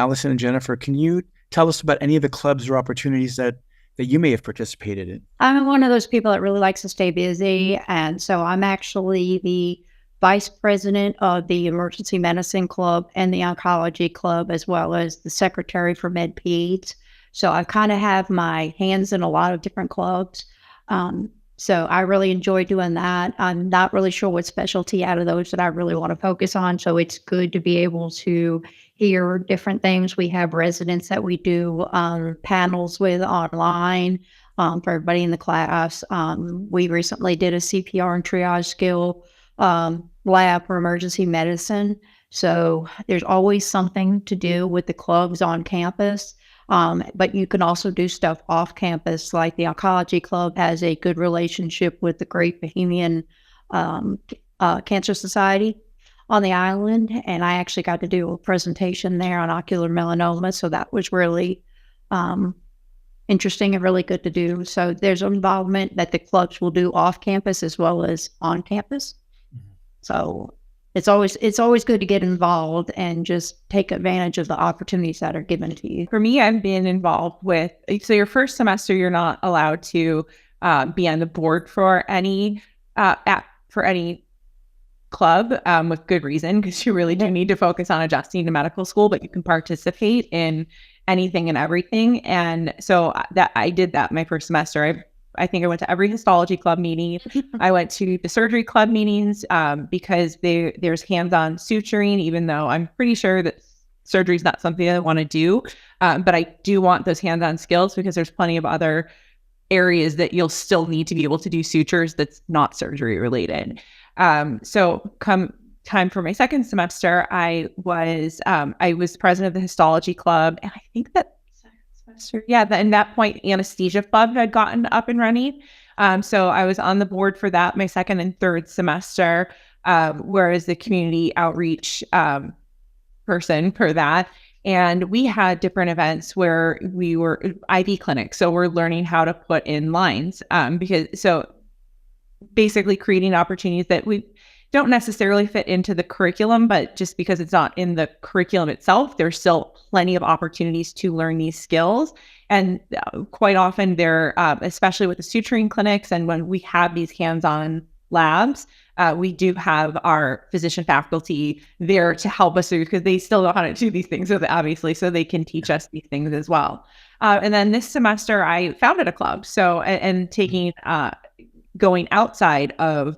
Allison and Jennifer, can you tell us about any of the clubs or opportunities that you may have participated in? I'm one of those people that really likes to stay busy. And so I'm actually the vice president of the emergency medicine club and the oncology club, as well as the secretary for med peds. So I kind of have my hands in a lot of different clubs. So I really enjoy doing that. I'm not really sure what specialty out of those that I really want to focus on. So it's good to be able to hear different things. We have residents that we do panels with online for everybody in the class. We recently did a CPR and triage skill lab for emergency medicine. So there's always something to do with the clubs on campus. But you can also do stuff off campus, like the oncology club has a good relationship with the Great Bahamian Cancer Society on the island. And I actually got to do a presentation there on ocular melanoma. So that was really interesting and really good to do. So there's involvement that the clubs will do off campus as well as on campus. So it's always good to get involved and just take advantage of the opportunities that are given to you. For me, I've been involved with, so your first semester, you're not allowed to be on the board for any club with good reason, because you really do need to focus on adjusting to medical school, but you can participate in anything and everything. And so that I did that my first semester. I think I went to every histology club meeting. I went to the surgery club meetings because there's hands-on suturing, even though I'm pretty sure that surgery is not something I want to do. But I do want those hands-on skills because there's plenty of other areas that you'll still need to be able to do sutures that's not surgery related. So come time for my second semester, I was president of the histology club. And I think that in that point, anesthesia club had gotten up and running. So I was on the board for that my second and third semester, whereas the community outreach person for that. And we had different events where we were IV clinics. So we're learning how to put in lines so basically creating opportunities that we don't necessarily fit into the curriculum, but just because it's not in the curriculum itself, there's still plenty of opportunities to learn these skills. And quite often they're, especially with the suturing clinics and when we have these hands-on labs, we do have our physician faculty there to help us through because they still know how to do these things, so they can teach us these things as well. And then this semester I founded a club. So, and taking, going outside of,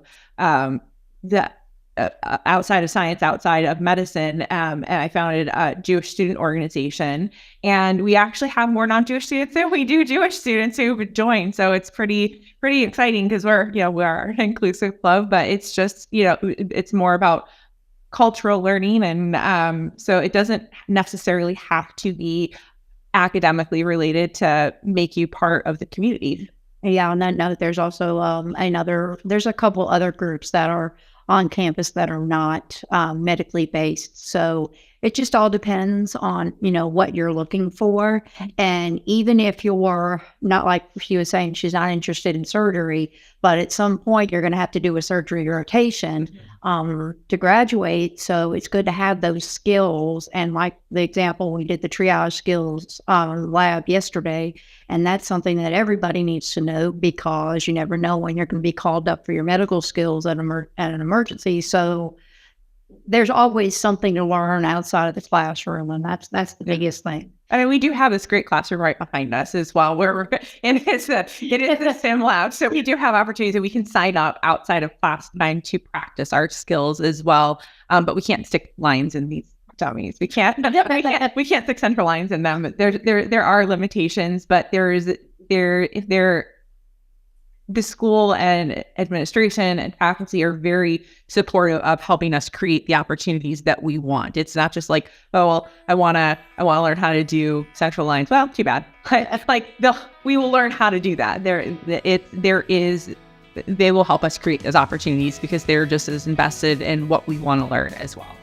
outside of science, outside of medicine, and I founded a Jewish student organization. And we actually have more non-Jewish students than we do Jewish students who would join. So it's pretty exciting because we're an inclusive club, but it's just, it's more about cultural learning. And so it doesn't necessarily have to be academically related to make you part of the community. Yeah, on that note, there's also there's a couple other groups that are on campus that are not medically based. So it just all depends on, what you're looking for. And even if you're not, like she was saying, she's not interested in surgery, but at some point you're going to have to do a surgery rotation to graduate. So it's good to have those skills. And like the example, we did the triage skills lab yesterday. And that's something that everybody needs to know because you never know when you're going to be called up for your medical skills at an emergency. So there's always something to learn outside of the classroom, and that's the biggest thing. I mean, we do have this great classroom right behind us as well, and it is a sim lab, so we do have opportunities that we can sign up outside of class time to practice our skills as well. But we can't stick lines in these dummies. We can't stick central lines in them. There are limitations, but the school and administration and faculty are very supportive of helping us create the opportunities that we want. It's not just like, oh, well, I want to learn how to do central lines. Well, too bad. We will learn how to do that. They will help us create those opportunities because they're just as invested in what we want to learn as well.